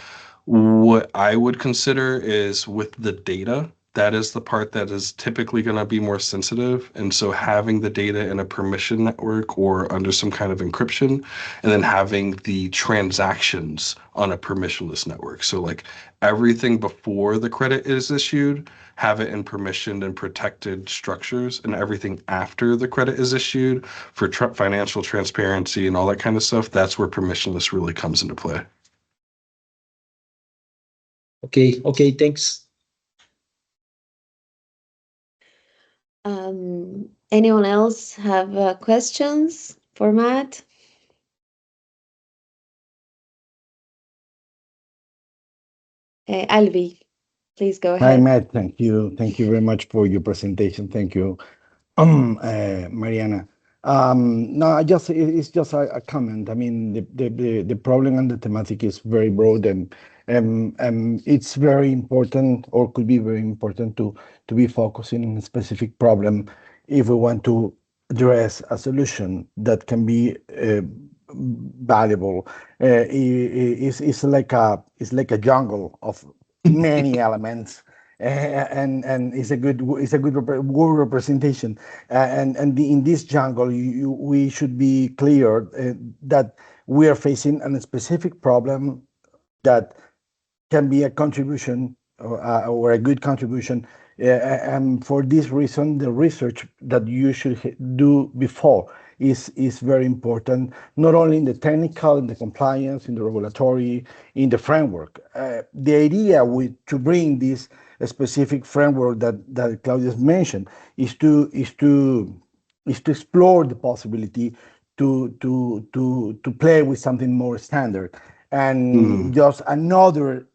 What I would consider is with the data, that is the part that is typically going to be more sensitive. And so having the data in a permission network or under some kind of encryption, and then having the transactions on a permissionless network. So like everything before the credit is issued, have it in permissioned and protected structures, and everything after the credit is issued for financial transparency and all that kind of stuff, that's where permissionless really comes into play. Okay, thanks. Anyone else have questions for Matt? Alvi, please go Hi, ahead. Matt. Thank you. Thank you very much for your presentation. Thank you, Mariana. No, it's just a comment. I mean, the problem and the thematic is very broad, and it's very important, or could be very important, to be focusing on a specific problem if we want to address a solution that can be valuable. It's like a jungle of many elements, and it's a good representation. In this jungle, we should be clear that we are facing a specific problem that can be a contribution or a good contribution. And for this reason, the research that you should do before is very important, not only in the technical, in the compliance, in the regulatory, in the framework. The idea to bring this specific framework that Claudius mentioned is to explore the possibility to play with something more standard. And just another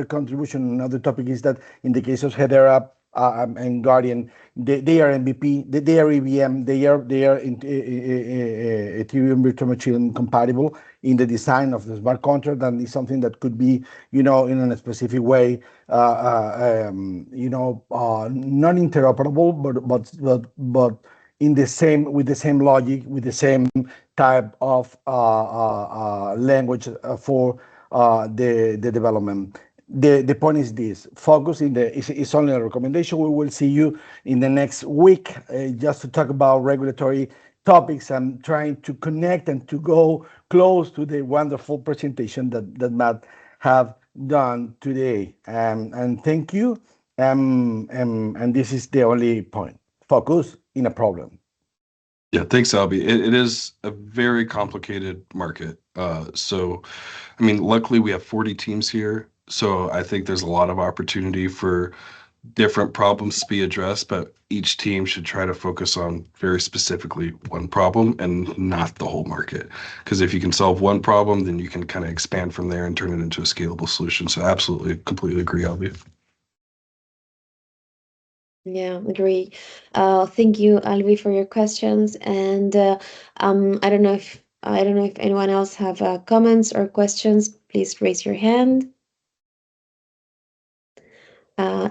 contribution, another topic is that in the case of Hedera and Guardian, they are MVP, they are EVM, they are Ethereum virtual machine compatible in the design of the smart contract, and it's something that could be, in a specific way, not interoperable, but in the same with the same logic, with the same type of language for the development. The point is this: focus it's only a recommendation. We will see you in the next week just to talk about regulatory topics and trying to connect and to go close to the wonderful presentation that Matt have done today. And thank you. And this is the only point: focus in a problem. Yeah, thanks, Albie. It is a very complicated market. So, I mean, luckily we have 40 teams here. So I think there's a lot of opportunity for different problems to be addressed, but each team should try to focus on very specifically one problem and not the whole market. Because if you can solve one problem, then you can kind of expand from there and turn it into a scalable solution. So absolutely, completely agree, Albie. Yeah, agree. Thank you, Alvi, for your questions. And I don't know if anyone else have comments or questions. Please raise your hand.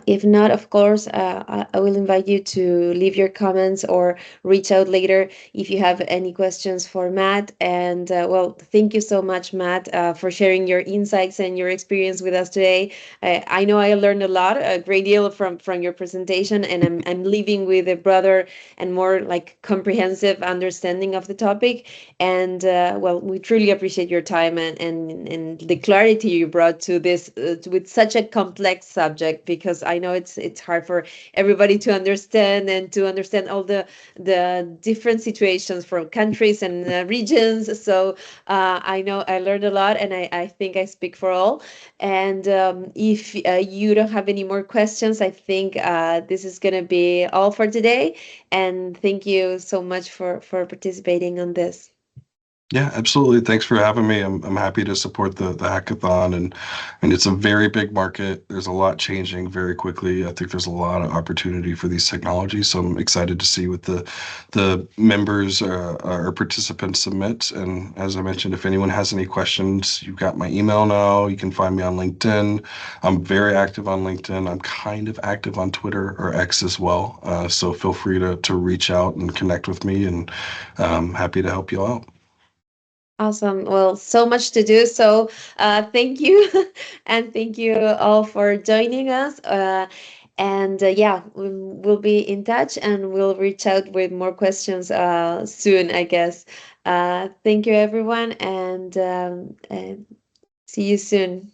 If not, of course, I will invite you to leave your comments or reach out later if you have any questions for Matt. And well, thank you so much, Matt, for sharing your insights and your experience with us today. I know I learned a great deal from your presentation, and I'm leaving with a broader and more like comprehensive understanding of the topic. And well, we truly appreciate your time and the clarity you brought to this with such a complex subject, because I know it's hard for everybody to understand all the different situations from countries and regions. So I know I learned a lot, and I think I speak for all. And if you don't have any more questions, I think this is going to be all for today. And thank you so much for participating on this. Yeah, absolutely. Thanks for having me. I'm happy to support the hackathon, and it's a very big market. There's a lot changing very quickly. I think there's a lot of opportunity for these technologies. So I'm excited to see what the members or participants submit. And as I mentioned, if anyone has any questions, you've got my email now. You can find me on LinkedIn. I'm very active on LinkedIn. I'm kind of active on Twitter or X as well. So feel free to reach out and connect with me, and I'm happy to help you out. Awesome. Well, so much to do. So thank you. And thank you all for joining us. And yeah, we'll be in touch and we'll reach out with more questions soon, I guess. Thank you, everyone, and see you soon.